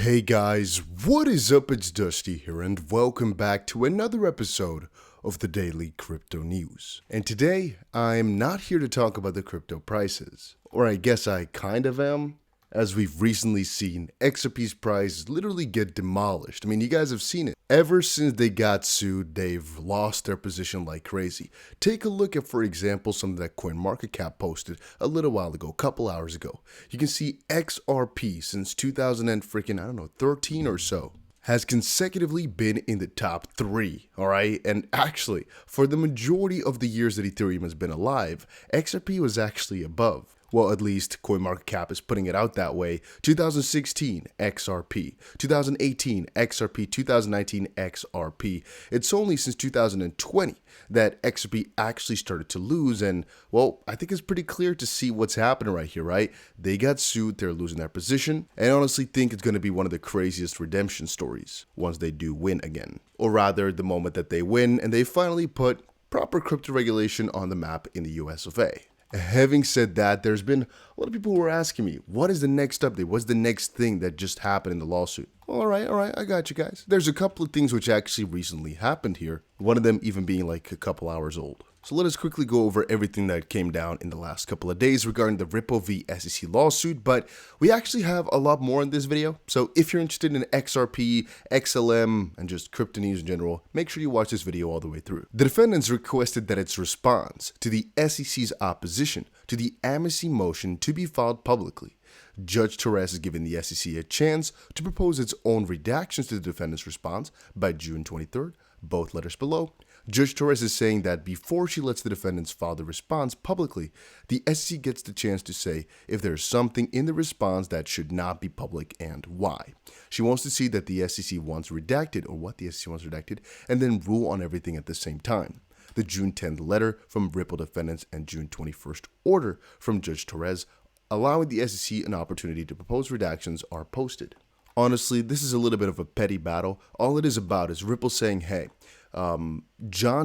Hey guys, what is up? It's Dusty here and welcome back to another episode of the Daily Crypto News. And today, I'm not here to talk about the crypto prices, or I guess I kind of am, as we've recently seen XRP's price literally get demolished. I mean, you guys have seen it. Ever since they got sued, they've lost their position like crazy. Take a look at, for example, something that CoinMarketCap posted a little while ago, a couple hours ago. You can see XRP since 2013 or so has consecutively been in the top 3, alright? And actually, for the majority of the years that Ethereum has been alive, XRP was actually above. Well, at least CoinMarketCap is putting it out that way. 2016, XRP. 2018, XRP. 2019, XRP. It's only since 2020 that XRP actually started to lose, and, well, I think it's pretty clear to see what's happening right here, right? They got sued, they're losing their position, and I honestly think it's going to be one of the craziest redemption stories once they do win again. Or rather, the moment that they win and they finally put proper crypto regulation on the map in the US of A. Having said that, there's been a lot of people who are asking me, what is the next update? What's the next thing that just happened in the lawsuit? Well, all right, I got you guys. There's a couple of things which actually recently happened here, one of them even being like a couple hours old. So let us quickly go over everything that came down in the last couple of days regarding the Ripple v SEC lawsuit, but we actually have a lot more in this video. So if you're interested in XRP, XLM, and just crypto news in general, make sure you watch this video all the way through. The defendants requested that its response to the SEC's opposition to the amnesty motion to be filed publicly. Judge Torres has given the SEC a chance to propose its own redactions to the defendant's response by June 23rd, both letters below. Judge Torres is saying that before she lets the defendants file the response publicly, the SEC gets the chance to say if there's something in the response that should not be public and why. She wants to see that the SEC wants redacted, or what the SEC wants redacted, and then rule on everything at the same time. The June 10th letter from Ripple defendants and June 21st order from Judge Torres allowing the SEC an opportunity to propose redactions are posted. Honestly, this is a little bit of a petty battle. All it is about is Ripple saying, hey, John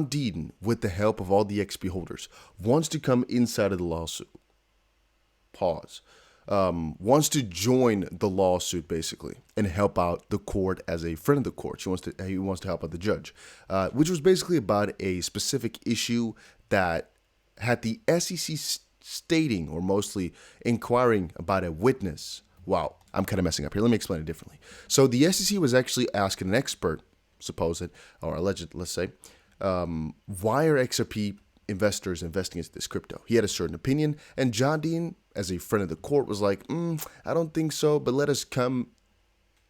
Deaton, with the help of all the XP holders, wants to come inside of the lawsuit. Pause. Wants to join the lawsuit basically and help out the court as a friend of the court. He wants to help out the judge, which was basically about a specific issue that had the SEC stating or mostly inquiring about a witness. Wow, I'm kind of messing up here. Let me explain it differently. So the SEC was actually asking an expert, supposed or alleged, let's say, why are XRP investors investing into this crypto? He had a certain opinion, and John Dean, as a friend of the court, was like, I don't think so, but let us come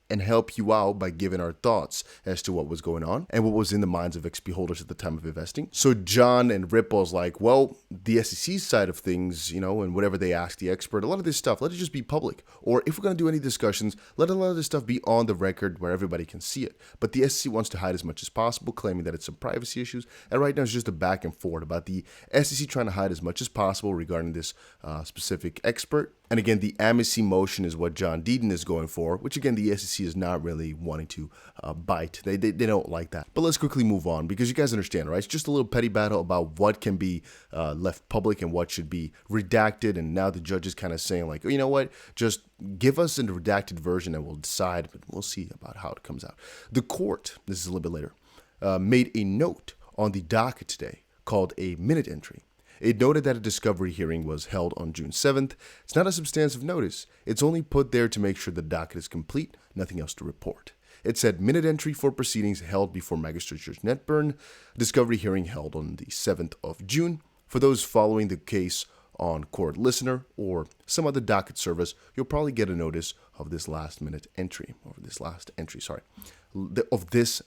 and help you out by giving our thoughts as to what was going on and what was in the minds of XP holders at the time of investing. So John and Ripple's like, well, the SEC side of things, and whatever they ask the expert, a lot of this stuff, let it just be public. Or if we're going to do any discussions, let a lot of this stuff be on the record where everybody can see it. But the SEC wants to hide as much as possible, claiming that it's some privacy issues. And right now it's just a back and forth about the SEC trying to hide as much as possible regarding this specific expert. And again, the amnesty motion is what John Deaton is going for, which again, the SEC is not really wanting to bite. They don't like that. But let's quickly move on because you guys understand, right? It's just a little petty battle about what can be left public and what should be redacted. And now the judge is kind of saying like, oh, you know what? Just give us a redacted version and we'll decide, but we'll see about how it comes out. The court, this is a little bit later, made a note on the docket today called a minute entry. It noted that a discovery hearing was held on June 7th. It's not a substantive notice. It's only put there to make sure the docket is complete, nothing else to report. It said minute entry for proceedings held before Magistrate Judge Netburn, discovery hearing held on the 7th of June. For those following the case on Court Listener or some other docket service, you'll probably get a notice of this last minute entry, of this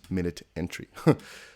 minute entry.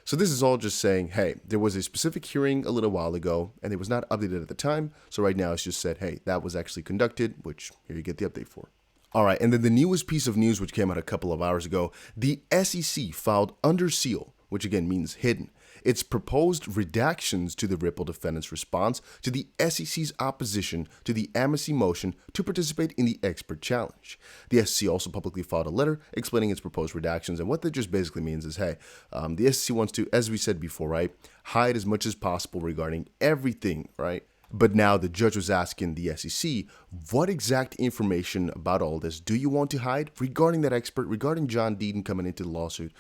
So this is all just saying, hey, there was a specific hearing a little while ago and it was not updated at the time. So right now it's just said, hey, that was actually conducted, which here you get the update for. All right, and then the newest piece of news, which came out a couple of hours ago, the SEC filed under seal, which again means hidden, its proposed redactions to the Ripple defendants' response to the SEC's opposition to the amnesty motion to participate in the expert challenge. The SEC also publicly filed a letter explaining its proposed redactions, and what that just basically means is, hey, the SEC wants to, as we said before, right, hide as much as possible regarding everything, right? But now the judge was asking the SEC, what exact information about all this do you want to hide regarding that expert, regarding John Deaton coming into the lawsuit?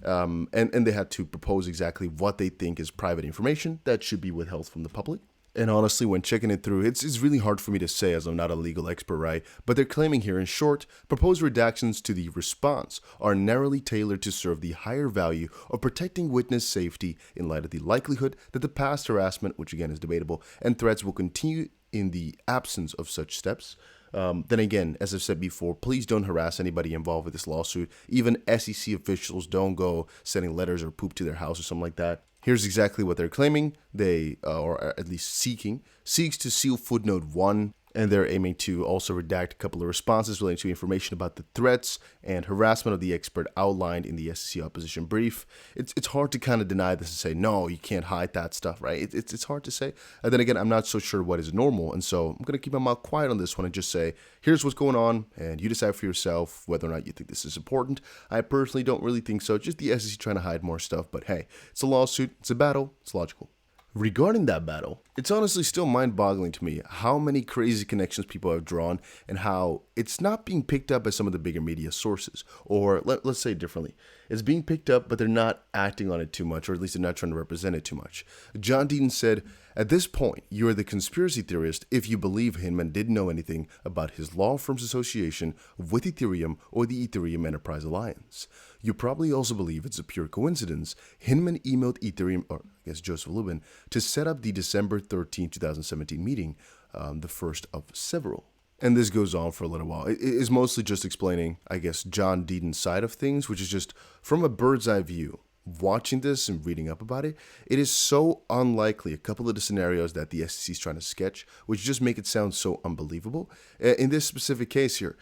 And they had to propose exactly what they think is private information that should be withheld from the public. And honestly, when checking it through, it's really hard for me to say as I'm not a legal expert, right? But they're claiming here, in short, proposed redactions to the response are narrowly tailored to serve the higher value of protecting witness safety in light of the likelihood that the past harassment, which again is debatable, and threats will continue in the absence of such steps. Then again, as I've said before, please don't harass anybody involved with this lawsuit. Even SEC officials don't go sending letters or poop to their house or something like that. Here's exactly what they're claiming. They, or at least seeks to seal footnote 1, and they're aiming to also redact a couple of responses relating to information about the threats and harassment of the expert outlined in the SEC opposition brief. It's hard to kind of deny this and say, no, you can't hide that stuff, right? It's hard to say. And then again, I'm not so sure what is normal, and so I'm going to keep my mouth quiet on this one and just say, here's what's going on, and you decide for yourself whether or not you think this is important. I personally don't really think so, just the SEC trying to hide more stuff, but hey, it's a lawsuit, it's a battle, it's logical. Regarding that battle, it's honestly still mind-boggling to me how many crazy connections people have drawn and how it's not being picked up by some of the bigger media sources. Or let's say it differently. It's being picked up, but they're not acting on it too much, or at least they're not trying to represent it too much. John Deaton said, at this point, you are the conspiracy theorist if you believe Hinman didn't know anything about his law firm's association with Ethereum or the Ethereum Enterprise Alliance. You probably also believe it's a pure coincidence. Hinman emailed Ethereum, or I guess Joseph Lubin, to set up the December 13, 2017 meeting, the first of several. And this goes on for a little while. It is mostly just explaining, I guess, John Deaton's side of things, which is just from a bird's eye view. Watching this and reading up about it, it is so unlikely, a couple of the scenarios that the SEC is trying to sketch, which just make it sound so unbelievable. In this specific case here,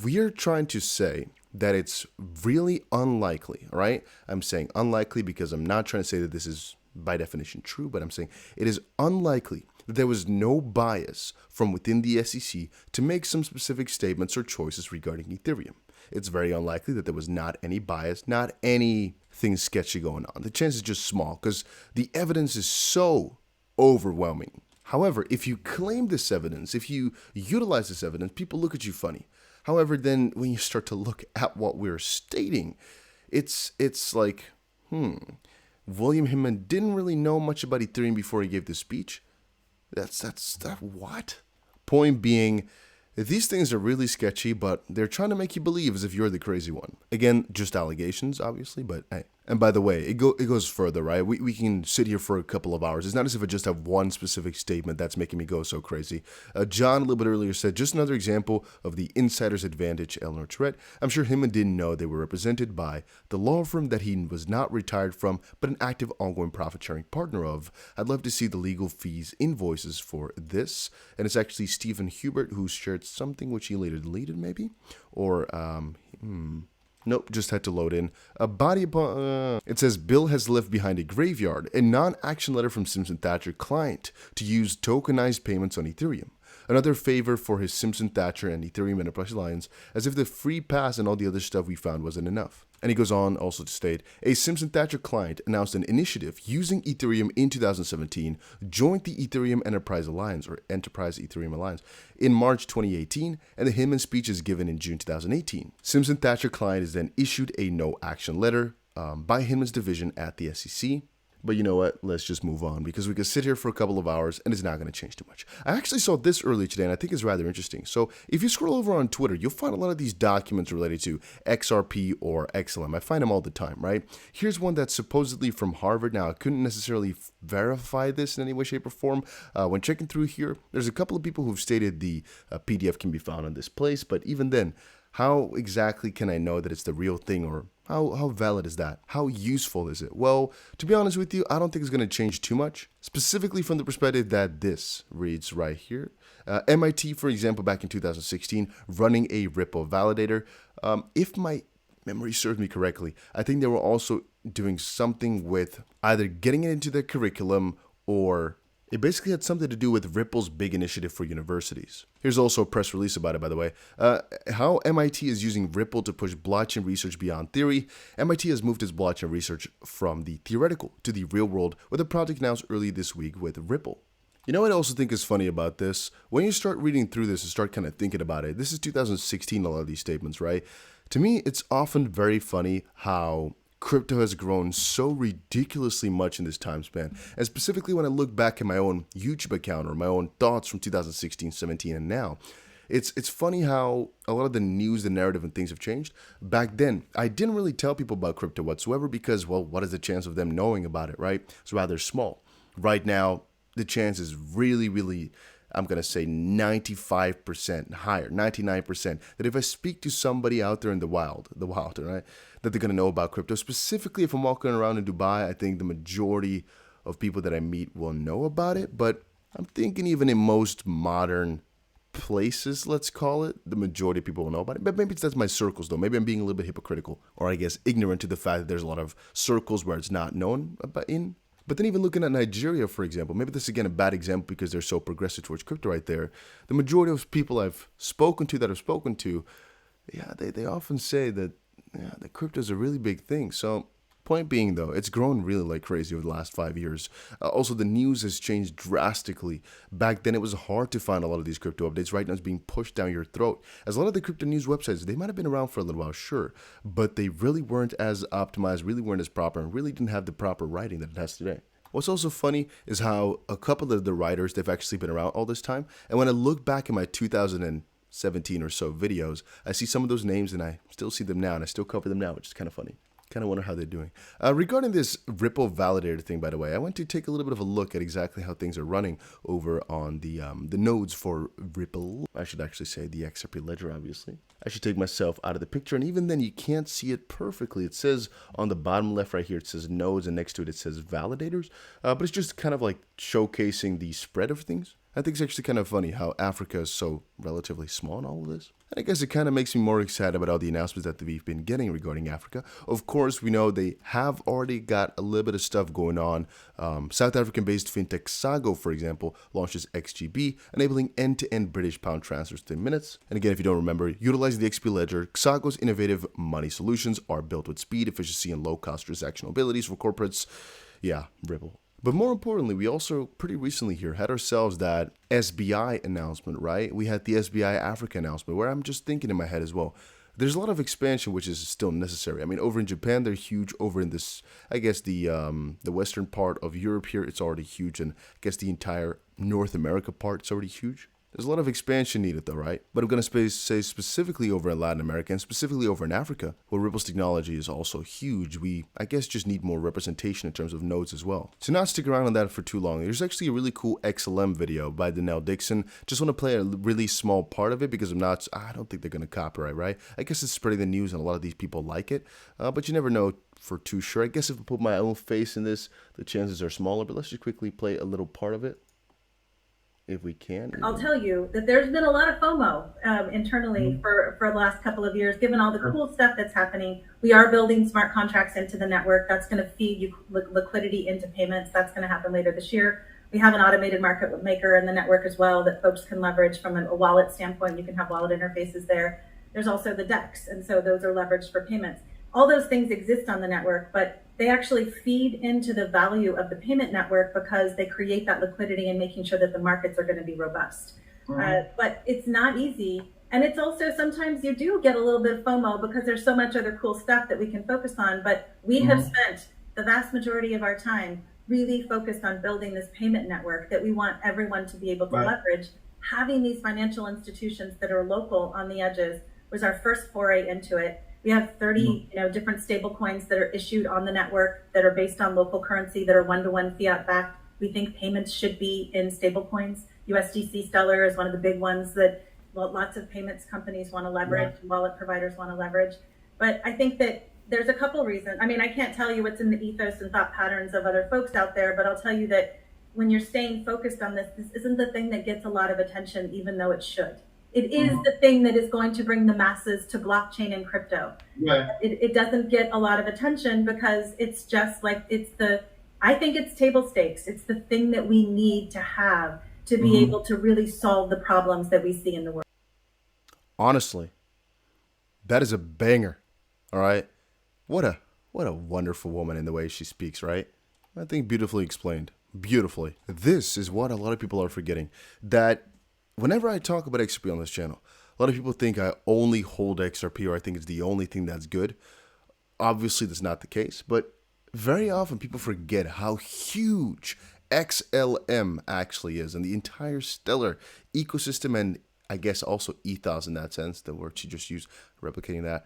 we are trying to say that it's really unlikely, all right? I'm saying unlikely because I'm not trying to say that this is by definition true, but I'm saying it is unlikely that there was no bias from within the SEC to make some specific statements or choices regarding Ethereum. It's very unlikely that there was not any bias, not anything sketchy going on. The chance is just small because the evidence is so overwhelming. However, if you claim this evidence, if you utilize this evidence, people look at you funny. However, then when you start to look at what we're stating, it's like, William Hinman didn't really know much about Ethereum before he gave this speech. That's what? Point being, these things are really sketchy, but they're trying to make you believe as if you're the crazy one. Again, just allegations, obviously, but hey. And by the way, it goes further, right? We can sit here for a couple of hours. It's not as if I just have one specific statement that's making me go so crazy. John, a little bit earlier, said, just another example of the insider's advantage, Eleanor Tret. I'm sure Hinman didn't know they were represented by the law firm that he was not retired from, but an active ongoing profit-sharing partner of. I'd love to see the legal fees invoices for this. And it's actually Stephen Hubert who shared something which he later deleted, maybe? Or, Nope, just had to load in. It says, Bill has left behind a graveyard, a non-action letter from Simpson Thatcher client to use tokenized payments on Ethereum. Another favor for his Simpson Thatcher and Ethereum Enterprise Alliance, as if the free pass and all the other stuff we found wasn't enough. And he goes on also to state, a Simpson Thatcher client announced an initiative using Ethereum in 2017, joined the Ethereum Enterprise Alliance, or Enterprise Ethereum Alliance, in March 2018, and the Hinman speech is given in June 2018. Simpson Thatcher client is then issued a no-action letter by Hinman's division at the SEC. But you know what? Let's just move on because we could sit here for a couple of hours and it's not going to change too much. I actually saw this earlier today and I think it's rather interesting. So if you scroll over on Twitter, you'll find a lot of these documents related to XRP or XLM. I find them all the time, right? Here's one that's supposedly from Harvard. Now, I couldn't necessarily verify this in any way, shape, or form. When checking through here, there's a couple of people who've stated the PDF can be found on this place. But even then, how exactly can I know that it's the real thing, or how valid is that? How useful is it? Well, to be honest with you, I don't think it's going to change too much, specifically from the perspective that this reads right here. MIT, for example, back in 2016, running a Ripple validator. If my memory serves me correctly, I think they were also doing something with either getting it into their curriculum or it basically had something to do with Ripple's big initiative for universities. Here's also a press release about it, by the way. How MIT is using Ripple to push blockchain research beyond theory. MIT has moved its blockchain research from the theoretical to the real world with a project announced early this week with Ripple. You know what I also think is funny about this? When you start reading through this and start kind of thinking about it, this is 2016, a lot of these statements, right? To me, it's often very funny how crypto has grown so ridiculously much in this time span. And specifically when I look back at my own YouTube account or my own thoughts from 2016, 17, and now, it's funny how a lot of the news, the narrative, and things have changed. Back then, I didn't really tell people about crypto whatsoever because, well, what is the chance of them knowing about it, right? It's rather small. Right now, the chance is really, really, I'm going to say 95% higher, 99%, that if I speak to somebody out there in the wild, right, that they're going to know about crypto. Specifically, if I'm walking around in Dubai, I think the majority of people that I meet will know about it. But I'm thinking even in most modern places, let's call it, the majority of people will know about it. But maybe that's my circles, though. Maybe I'm being a little bit hypocritical, or I guess ignorant to the fact that there's a lot of circles where it's not known about in. But then even looking at Nigeria, for example, maybe this is again a bad example because they're so progressive towards crypto right there. The majority of people I've spoken to, yeah, they often say that, yeah, that crypto is a really big thing. So point being, though, it's grown really like crazy over the last 5 years. Also, the news has changed drastically. Back then, it was hard to find a lot of these crypto updates. Right now, it's being pushed down your throat. As a lot of the crypto news websites, they might have been around for a little while, sure, but they really weren't as optimized, really weren't as proper, and really didn't have the proper writing that it has today. What's also funny is how a couple of the writers, they've actually been around all this time. And when I look back at my 2017 or so videos, I see some of those names and I still see them now and I still cover them now, which is kind of funny. Kind of wonder how they're doing. Regarding this Ripple validator thing, by the way, I went to take a little bit of a look at exactly how things are running over on the nodes for Ripple. I should actually say the XRP ledger, obviously. I should take myself out of the picture, and even then you can't see it perfectly. It says on the bottom left right here, it says nodes, and next to it, it says validators. But it's just kind of like showcasing the spread of things. I think it's actually kind of funny how Africa is so relatively small in all of this. And I guess it kind of makes me more excited about all the announcements that we've been getting regarding Africa. Of course, we know they have already got a little bit of stuff going on. South African-based fintech Sago, for example, launches XGB, enabling end-to-end British pound transfers within minutes. And again, if you don't remember, utilizing the XP ledger, Sago's innovative money solutions are built with speed, efficiency, and low-cost transactional abilities for corporates. Yeah, Ripple. But more importantly, we also pretty recently here had ourselves that SBI announcement, right? We had the SBI Africa announcement where I'm just thinking in my head as well. There's a lot of expansion which is still necessary. I mean, over in Japan, they're huge. Over in this, I guess the western part of Europe here, it's already huge. And I guess the entire North America part, it's already huge. There's a lot of expansion needed though, right? But I'm going to say specifically over in Latin America and specifically over in Africa, where Ripple's technology is also huge. We, I guess, just need more representation in terms of nodes as well. To not stick around on that for too long, there's actually a really cool XLM video by Danelle Dixon. Just want to play a really small part of it because I don't think they're going to copyright, right? I guess it's spreading the news and a lot of these people like it, but you never know for too sure. I guess if I put my own face in this, the chances are smaller, but let's just quickly play a little part of it. If we can. I'll tell you that there's been a lot of FOMO internally for the last couple of years, given all the cool stuff that's happening. We are building smart contracts into the network. That's going to feed you liquidity into payments. That's going to happen later this year. We have an automated market maker in the network as well that folks can leverage from a wallet standpoint. You can have wallet interfaces there. There's also the DEX, and so those are leveraged for payments. All those things exist on the network, but they actually feed into the value of the payment network because they create that liquidity and making sure that the markets are going to be robust. But it's not easy. And it's also sometimes you do get a little bit of FOMO because there's so much other cool stuff that we can focus on. But we have spent the vast majority of our time really focused on building this payment network that we want everyone to be able to leverage. Having these financial institutions that are local on the edges was our first foray into it. We have 30 different stable coins that are issued on the network that are based on local currency that are one-to-one fiat backed. We think payments should be in stable coins. USDC Stellar is one of the big ones that lots of payments companies want to leverage, wallet providers want to leverage. But I think that there's a couple reasons. I mean, I can't tell you what's in the ethos and thought patterns of other folks out there, but I'll tell you that when you're staying focused on this, this isn't the thing that gets a lot of attention, even though it should. It is the thing that is going to bring the masses to blockchain and crypto. It doesn't get a lot of attention because it's just like, I think it's table stakes. It's the thing that we need to have to be able to really solve the problems that we see in the world. Honestly, that is a banger. All right. What a wonderful woman in the way she speaks, right? I think beautifully explained. beautifully. This is what a lot of people are forgetting. That whenever I talk about XRP on this channel, a lot of people think I only hold XRP or I think it's the only thing that's good. Obviously, that's not the case, but very often people forget how huge XLM actually is and the entire Stellar ecosystem, and I guess also ethos in that sense, the word you just used, replicating that.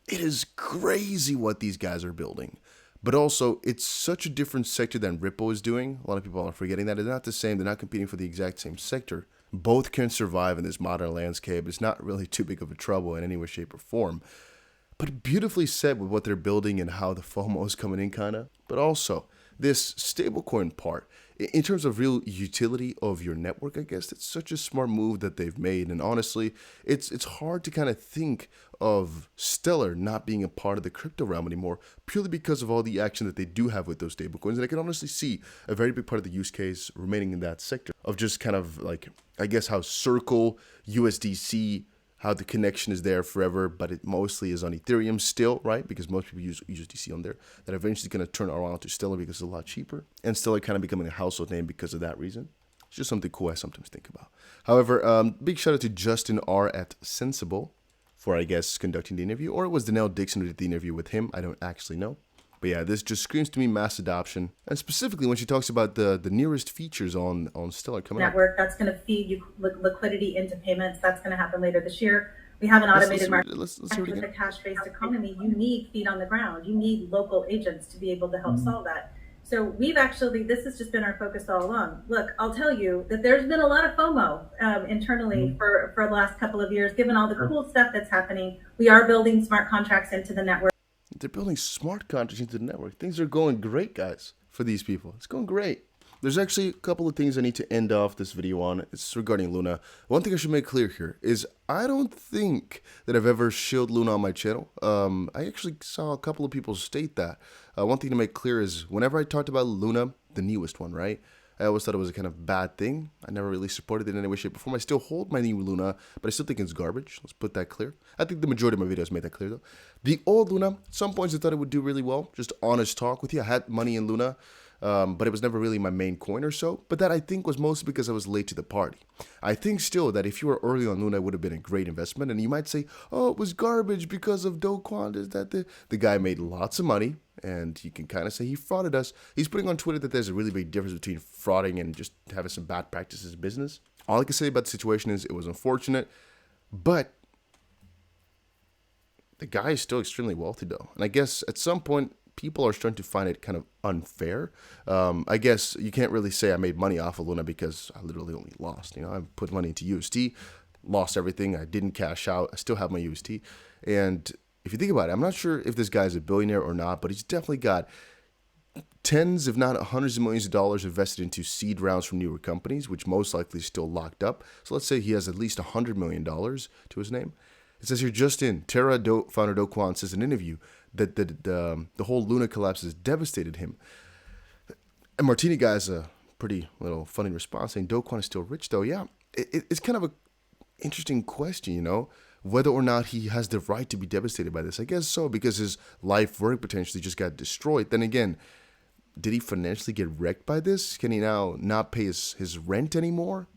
It is crazy what these guys are building. But also, it's such a different sector than Ripple is doing. A lot of people are forgetting that. It's not the same. They're not competing for the exact same sector. Both can survive in this modern landscape. It's not really too big of a trouble in any way, shape, or form. But beautifully said with what they're building and how the FOMO is coming in, kind of. But also, this stablecoin part, in terms of real utility of your network, I guess it's such a smart move that they've made. And honestly, it's hard to kind of think of Stellar not being a part of the crypto realm anymore, purely because of all the action that they do have with those stablecoins. And I can honestly see a very big part of the use case remaining in that sector of just kind of like, I guess, how Circle, USDC, how the connection is there forever, but it mostly is on Ethereum still, right? Because most people use USDC on there. That eventually going to turn around to Stellar because it's a lot cheaper. And Stellar kind of becoming a household name because of that reason. It's just something cool I sometimes think about. However, big shout out to Justin R. at Sensible for, I guess, conducting the interview. Or it was Danielle Dixon who did the interview with him. I don't actually know. But yeah, this just screams to me mass adoption. And specifically when she talks about the nearest features on Stellar coming up. Network that's going to feed you liquidity into payments. That's going to happen later this year. We have an automated market. Let's With a cash-based economy, you need feet on the ground. You need local agents to be able to help solve that. So we've actually, this has just been our focus all along. Look, I'll tell you that there's been a lot of FOMO internally for the last couple of years, given all the cool stuff that's happening. We are building smart contracts into the network. They're building smart contracts into the network. Things are going great, guys, for these people. It's going great. There's actually a couple of things I need to end off this video on. It's regarding Luna. One thing I should make clear here is I don't think that I've ever shilled Luna on my channel. I actually saw a couple of people state that. One thing to make clear is whenever I talked about Luna, the newest one, right? I always thought it was a kind of bad thing. I never really supported it in any way, shape, or form. I still hold my new Luna, but I still think it's garbage. Let's put that clear. I think the majority of my videos made that clear, though. The old Luna, at some points I thought it would do really well. Just honest talk with you. I had money in Luna. But it was never really my main coin or so. But that I think was mostly because I was late to the party. I think still that if you were early on Luna, it would have been a great investment. And you might say, oh, it was garbage because of Do Kwon. Is that the guy made lots of money, and you can kind of say he frauded us. He's putting on Twitter that there's a really big difference between frauding and just having some bad practices in business. All I can say about the situation is it was unfortunate, but the guy is still extremely wealthy though. And I guess at some point, people are starting to find it kind of unfair. I guess you can't really say I made money off of Luna because I literally only lost. You know, I put money into UST, lost everything. I didn't cash out. I still have my UST. And if you think about it, I'm not sure if this guy's a billionaire or not, but he's definitely got tens, if not hundreds of millions of dollars invested into seed rounds from newer companies, which most likely is still locked up. So let's say he has at least $100 million to his name. It says here, Justin, founder Do Kwon says in an interview that the whole Luna collapse has devastated him. And Martini guy has a pretty little funny response saying Do Kwon is still rich though. Yeah, it's kind of a interesting question, you know, whether or not he has the right to be devastated by this. I guess so, because his life work potentially just got destroyed. Then again, did he financially get wrecked by this? Can he now not pay his rent anymore?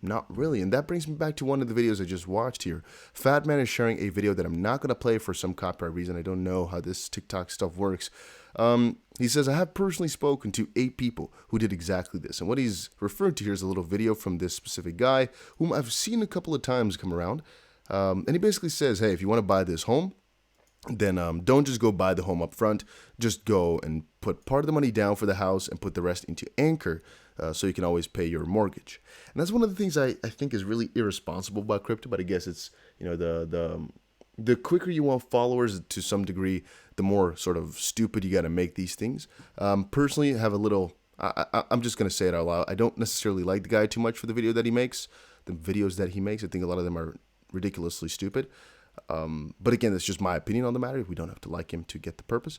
Not really. And that brings me back to one of the videos I just watched here. Fat Man is sharing a video that I'm not going to play for some copyright reason. I don't know how this TikTok stuff works. He says, I have personally spoken to 8 people who did exactly this. And what he's referred to here is a little video from this specific guy, whom I've seen a couple of times come around. And he basically says, hey, if you want to buy this home, then don't just go buy the home up front. Just go and put part of the money down for the house and put the rest into Anchor so you can always pay your mortgage. And that's one of the things I think is really irresponsible about crypto. But I guess it's, you know, the quicker you want followers to some degree, the more sort of stupid you got to make these things. Personally, I have a little, I'm just going to say it out loud. I don't necessarily like the guy too much for the videos that he makes. I think a lot of them are ridiculously stupid. But again, that's just my opinion on the matter. We don't have to like him to get the purpose.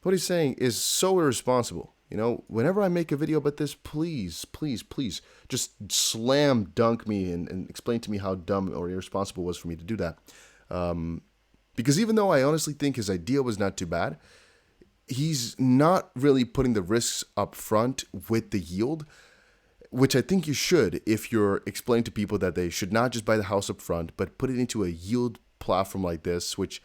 What he's saying is so irresponsible. You know, whenever I make a video about this, please, please, please, just slam dunk me and explain to me how dumb or irresponsible it was for me to do that. Because even though I honestly think his idea was not too bad, he's not really putting the risks up front with the yield, which I think you should if you're explaining to people that they should not just buy the house up front, but put it into a yield platform like this, which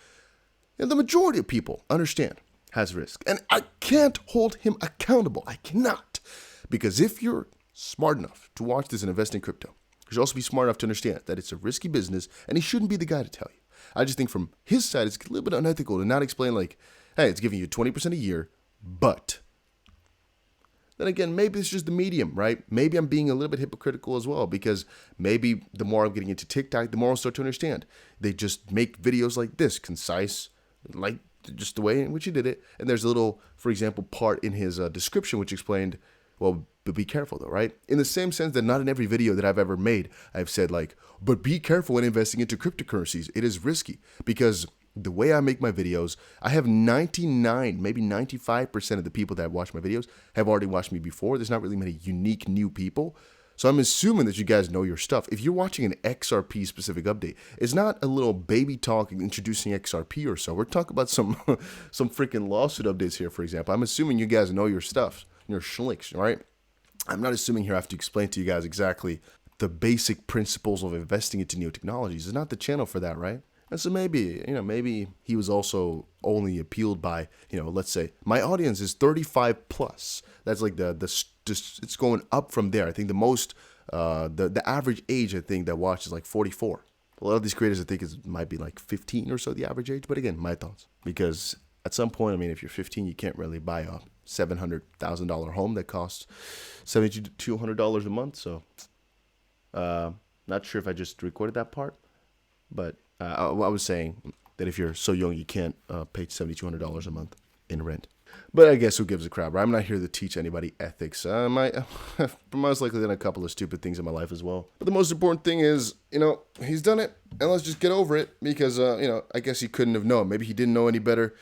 the majority of people understand has risk. And I can't hold him accountable. I cannot. Because if you're smart enough to watch this and invest in crypto, you should also be smart enough to understand that it's a risky business and he shouldn't be the guy to tell you. I just think from his side, it's a little bit unethical to not explain like, hey, it's giving you 20% a year, but then again, maybe it's just the medium, right? Maybe I'm being a little bit hypocritical as well, because maybe the more I'm getting into TikTok, the more I'll start to understand. They just make videos like this, concise, like just the way in which he did it. And there's a little, for example, part in his description which explained, well, but be careful though, right? In the same sense that not in every video that I've ever made, I've said like, but be careful when investing into cryptocurrencies. It is risky, because the way I make my videos, I have 99, maybe 95% of the people that watch my videos have already watched me before. There's not really many unique new people. So I'm assuming that you guys know your stuff. If you're watching an XRP specific update, it's not a little baby talk introducing XRP or so. We're talking about some some freaking lawsuit updates here, for example. I'm assuming you guys know your stuff, your schlicks, right? I'm not assuming here I have to explain to you guys exactly the basic principles of investing into new technologies. It's not the channel for that, right? And so maybe, maybe he was also only appealed by, let's say my audience is 35 plus. That's like it's going up from there. I think the most, the average age, I think, that watches like 44. A lot of these creators, I think, might be like 15 or so, the average age. But again, my thoughts. Because at some point, I mean, if you're 15, you can't really buy a $700,000 home that costs $70 to $200 a month. So, not sure if I just recorded that part, but I was saying that if you're so young, you can't pay $7,200 a month in rent. But I guess who gives a crap, right? I'm not here to teach anybody ethics. I'm most likely done a couple of stupid things in my life as well. But the most important thing is, he's done it, and let's just get over it, because, I guess he couldn't have known. Maybe he didn't know any better.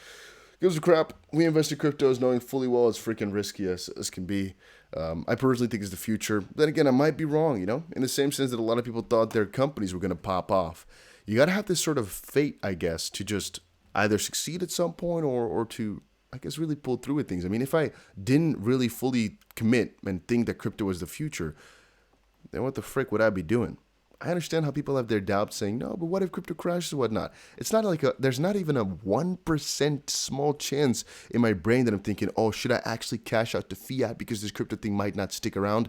Gives a crap. We invest in cryptos knowing fully well it's freaking risky as can be. I personally think it's the future. Then again, I might be wrong, in the same sense that a lot of people thought their companies were going to pop off. You got to have this sort of fate, I guess, to just either succeed at some point or to, I guess, really pull through with things. I mean, if I didn't really fully commit and think that crypto was the future, then what the frick would I be doing? I understand how people have their doubts saying, no, but what if crypto crashes and whatnot? It's not like there's not even a 1% small chance in my brain that I'm thinking, oh, should I actually cash out to fiat because this crypto thing might not stick around?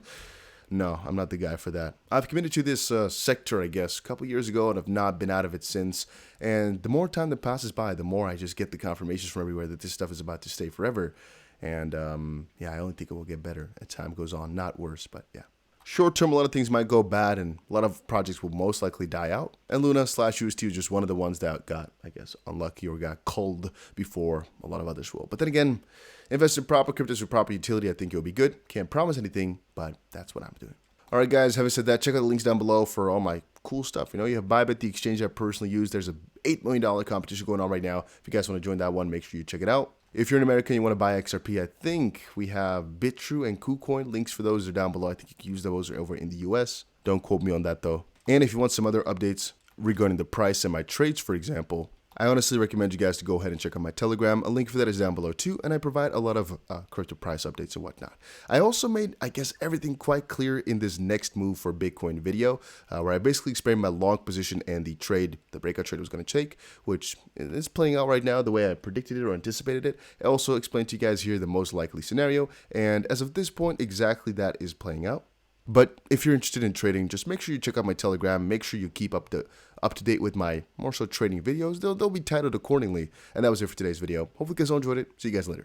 No, I'm not the guy for that. I've committed to this sector, I guess, a couple years ago, and I've not been out of it since. And the more time that passes by, the more I just get the confirmations from everywhere that this stuff is about to stay forever. And I only think it will get better as time goes on, not worse, but yeah. Short term, a lot of things might go bad, and a lot of projects will most likely die out. And Luna/UST was just one of the ones that got, I guess, unlucky or got culled before a lot of others will. But then again, invest in proper cryptos with proper utility. I think it'll be good. Can't promise anything, but that's what I'm doing. All right, guys, having said that, check out the links down below for all my cool stuff. You have Bybit, the exchange I personally use. There's a $8 million competition going on right now. If you guys want to join that one, make sure you check it out. If you're in America and you want to buy XRP, I think we have BitTrue and KuCoin. Links for those are down below. I think you can use those over in the US. Don't quote me on that, though. And if you want some other updates regarding the price and my trades, for example, I honestly recommend you guys to go ahead and check out my Telegram. A link for that is down below too, and I provide a lot of crypto price updates and whatnot. I also made, I guess, everything quite clear in this next move for Bitcoin video, where I basically explained my long position and the trade, the breakout trade was going to take, which is playing out right now the way I predicted it or anticipated it. I also explained to you guys here the most likely scenario, and as of this point, exactly that is playing out. But if you're interested in trading, just make sure you check out my Telegram. Make sure you keep up to date with my more so trading videos. They'll be titled accordingly. And that was it for today's video. Hopefully you guys all enjoyed it. See you guys later.